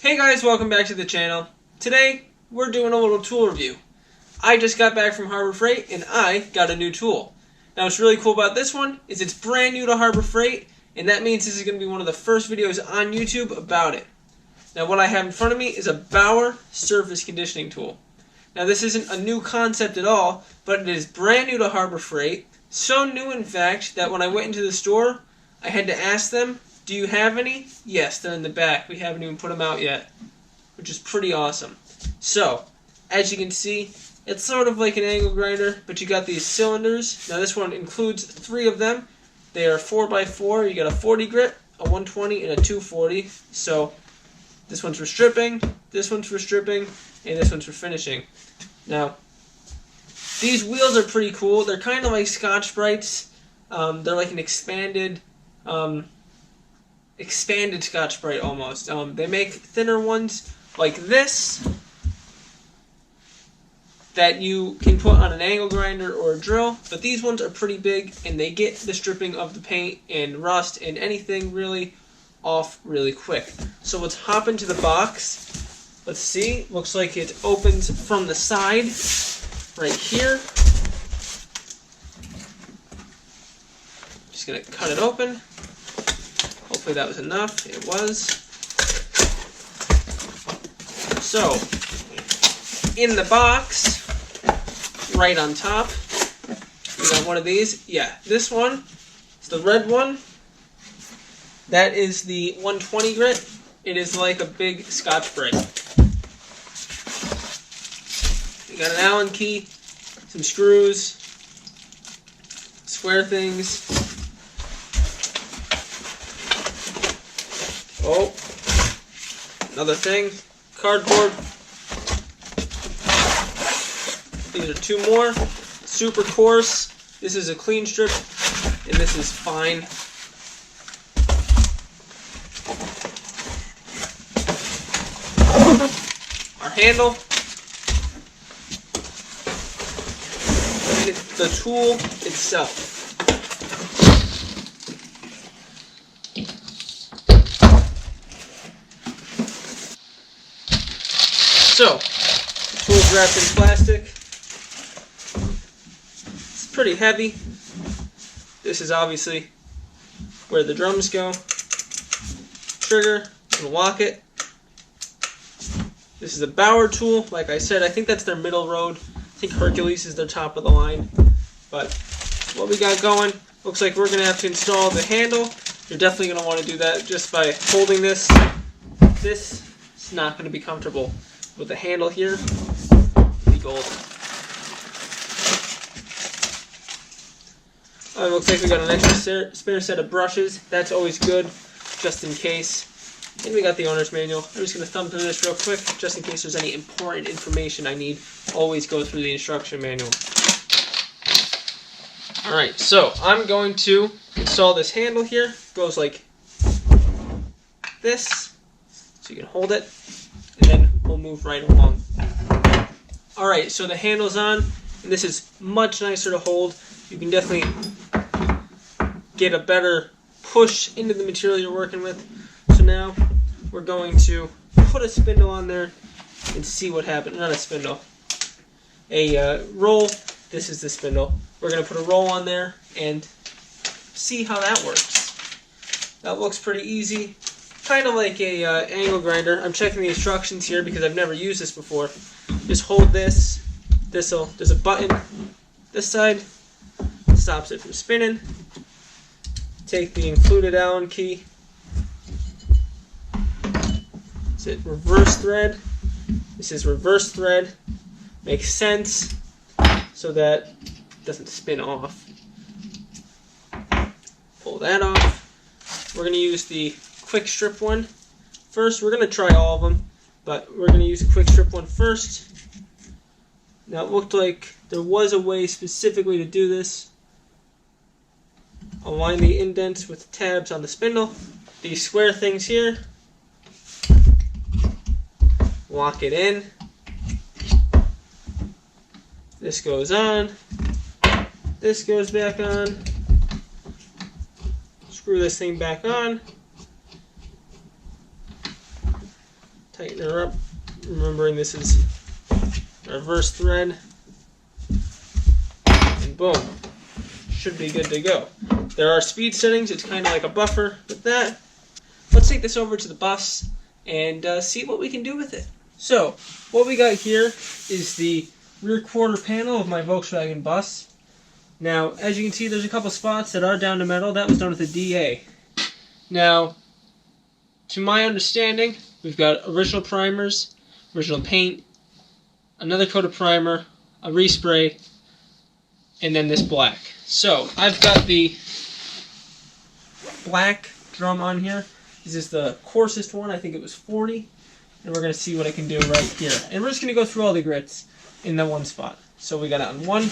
Hey guys, welcome back to the channel. Today, we're doing a little tool review. I just got back from Harbor Freight and I got a new tool. Now what's really cool about this one is it's brand new to Harbor Freight, and that means this is going to be one of the first videos on YouTube about it. Now what I have in front of me is a Bauer Surface Conditioning tool. Now this isn't a new concept at all, but it is brand new to Harbor Freight. So new in fact that when I went into the store, I had to ask them, do you have any? Yes, they're in the back. We haven't even put them out yet, which is pretty awesome. So, as you can see, it's sort of like an angle grinder, but you got these cylinders. Now this one includes 3 of them. They are 4x4. You got a 40 grit, a 120, and a 240. So, this one's for stripping, this one's for stripping, and this one's for finishing. Now, these wheels are pretty cool. They're kind of like Scotch-Brites. They're like an expanded Scotch-Brite almost. They make thinner ones like this that you can put on an angle grinder or a drill, but these ones are pretty big and they get the stripping of the paint and rust and anything really off really quick. So let's hop into the box. Let's see. Looks like it opens from the side right here. Just gonna cut it open. Hopefully that was enough. It was. So, in the box, right on top, we got one of these. Yeah, this one is the red one. That is the 120 grit. It is like a big Scotch-Brite. We got an Allen key, some screws, square things. Oh, another thing, cardboard. These are 2 more, super coarse. This is a clean strip, and this is fine. Our handle, and the tool itself. So, the tool's wrapped in plastic. It's pretty heavy. This is obviously where the drums go. Trigger, and lock it. This is a Bauer tool. Like I said, I think that's their middle road. I think Hercules is their top of the line. But what we got going, looks like we're going to have to install the handle. You're definitely going to want to do that just by holding this. This is not going to be comfortable. With the handle here, be golden. It looks like we got an extra spare set of brushes. That's always good, just in case. And we got the owner's manual. I'm just going to thumb through this real quick, just in case there's any important information I need. Always go through the instruction manual. Alright, so I'm going to install this handle here. It goes like this, so you can hold it. And then we'll move right along. Alright, so the handle's on, and this is much nicer to hold. You can definitely get a better push into the material you're working with. So now we're going to put a spindle on there and see what happens. Not a spindle, a roll. This is the spindle. We're going to put a roll on there and see how that works. That looks pretty easy. Kind of like a angle grinder. I'm checking the instructions here because I've never used this before. Just hold this. There's a button. This side stops it from spinning. Take the included Allen key. Is it reverse thread? This is reverse thread. Makes sense so that it doesn't spin off. Pull that off. We're going to use the quick strip one first. We're going to try all of them, but we're going to use a quick strip one first. Now it looked like there was a way specifically to do this. Align the indents with tabs on the spindle. These square things here. Lock it in. This goes on. This goes back on. Screw this thing back on. tighten her up, remembering this is reverse thread, and boom, should be good to go. There are speed settings, it's kind of like a buffer with that. Let's take this over to the bus and see what we can do with it. So, what we got here is the rear quarter panel of my Volkswagen bus. Now, as you can see, there's a couple spots that are down to metal. That was done with a DA. Now, to my understanding, we've got original primers, original paint, another coat of primer, a respray, and then this black. So, I've got the black drum on here. This is the coarsest one. I think it was 40. And we're going to see what I can do right here. And we're just going to go through all the grits in that one spot. So we got it on one.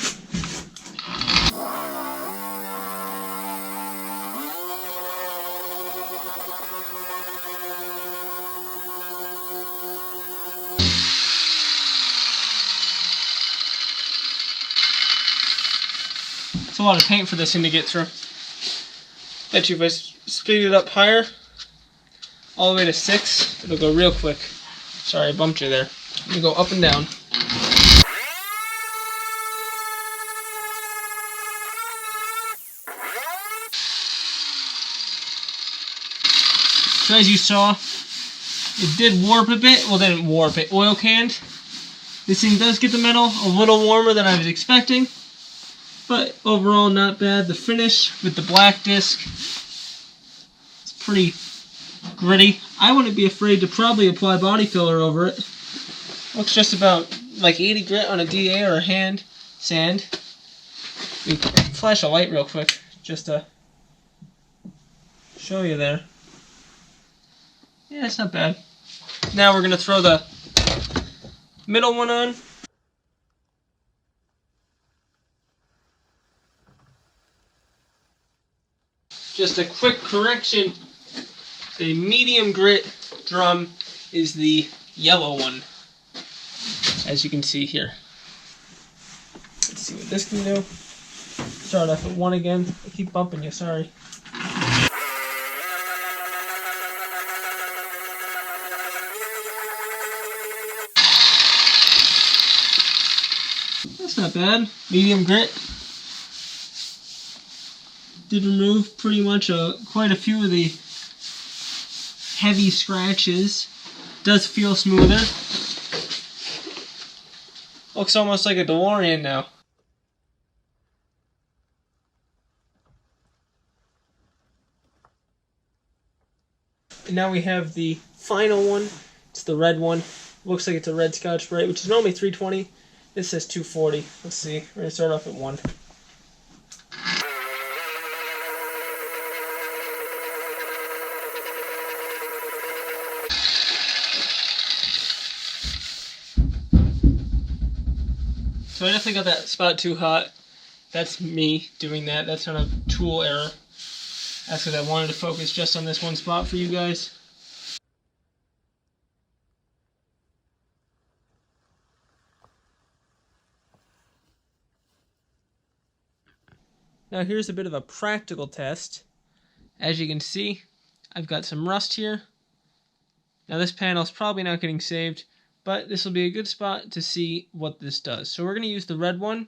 It's a lot of paint for this thing to get through. Bet you if I speed it up higher, all the way to 6, it'll go real quick. Sorry, I bumped you there. Let me go up and down. So as you saw, it did warp a bit. Well, didn't warp, it oil canned. This thing does get the metal a little warmer than I was expecting, but overall not bad. The finish with the black disc is pretty gritty. I wouldn't be afraid to probably apply body filler over it. Looks just about like 80 grit on a DA or a hand sand. We flash a light real quick just to show you there. Yeah, it's not bad. Now we're going to throw the middle one on. Just a quick correction. The medium grit drum is the yellow one, as you can see here. Let's see what this can do. Start off at 1 again. I keep bumping you, sorry. That's not bad. Medium grit. Did remove pretty much quite a few of the heavy scratches. Does feel smoother. Looks almost like a DeLorean now. And now we have the final one. It's the red one. Looks like it's a red Scotch-Brite, which is normally $3.20. This says $2.40. Let's see. We're going to start off at 1. So I definitely got that spot too hot. That's me doing that. That's not a tool error. That's because I wanted to focus just on this one spot for you guys. Now here's a bit of a practical test. As you can see, I've got some rust here. Now this panel is probably not getting saved, but this will be a good spot to see what this does. So we're going to use the red one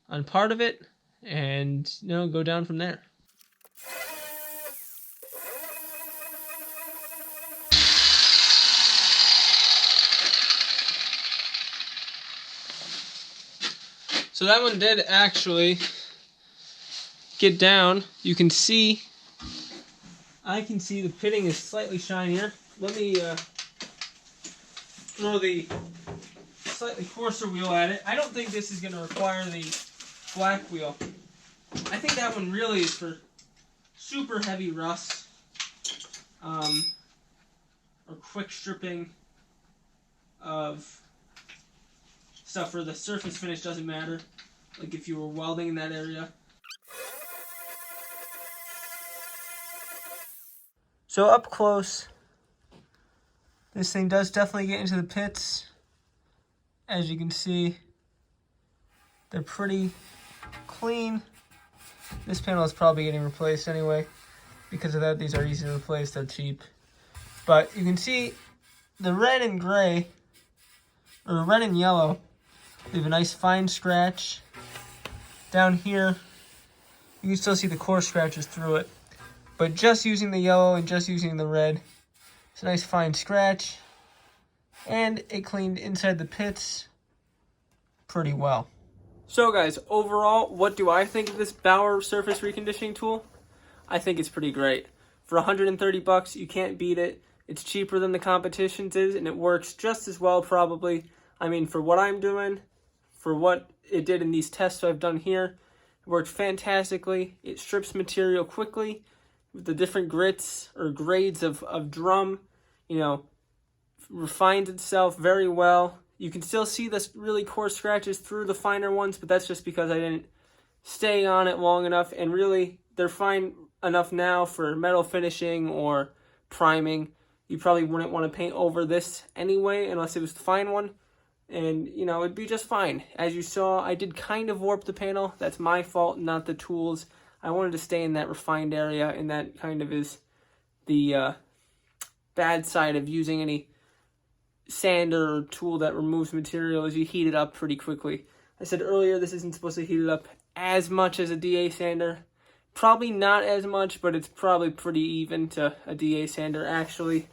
on part of it and go down from there. So that one did actually get down. You can see, I can see the pitting is slightly shinier. Let me throw the slightly coarser wheel at it. I don't think this is going to require the black wheel. I think that one really is for super heavy rust or quick stripping of stuff where the surface finish doesn't matter, like if you were welding in that area. So up close, this thing does definitely get into the pits. As you can see, they're pretty clean. This panel is probably getting replaced anyway. Because of that, these are easy to replace, they're cheap. But you can see the red and gray, or red and yellow, leave a nice fine scratch. Down here, you can still see the coarse scratches through it. But just using the yellow and just using the red, it's a nice fine scratch. And it cleaned inside the pits pretty well. So guys, overall, what do I think of this Bauer Surface Reconditioning tool? I think it's pretty great. For 130 bucks, you can't beat it. It's cheaper than the competition's is, and it works just as well probably. I mean, for what I'm doing, for what it did in these tests I've done here, it worked fantastically. It strips material quickly with the different grits or grades of drum, you know, refines itself very well. You can still see the really coarse scratches through the finer ones, but that's just because I didn't stay on it long enough, and really they're fine enough now for metal finishing or priming. You probably wouldn't want to paint over this anyway unless it was the fine one, and you know, it'd be just fine. As you saw, I did kind of warp the panel. That's my fault, not the tools. I wanted to stay in that refined area, and that kind of is the bad side of using any sander or tool that removes material, is you heat it up pretty quickly. I said earlier this isn't supposed to heat it up as much as a DA sander. Probably not as much, but it's probably pretty even to a DA sander actually.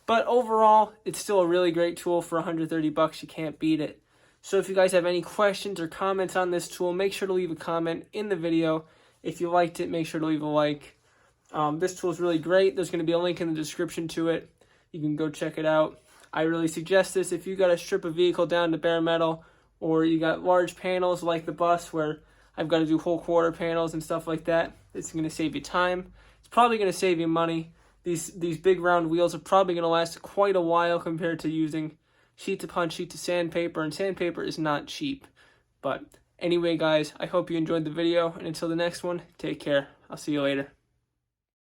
But overall, it's still a really great tool for 130 bucks. You can't beat it. So if you guys have any questions or comments on this tool, make sure to leave a comment in the video. If you liked it, make sure to leave a like. This tool is really great. There's going to be a link in the description to it. You can go check it out. I really suggest this if you got to strip a vehicle down to bare metal, or you got large panels like the bus where I've got to do whole quarter panels and stuff like that. It's going to save you time. It's probably going to save you money. These big round wheels are probably going to last quite a while compared to using sheets upon sheets of sandpaper, and sandpaper is not cheap. But anyway guys, I hope you enjoyed the video, and until the next one, take care. I'll see you later.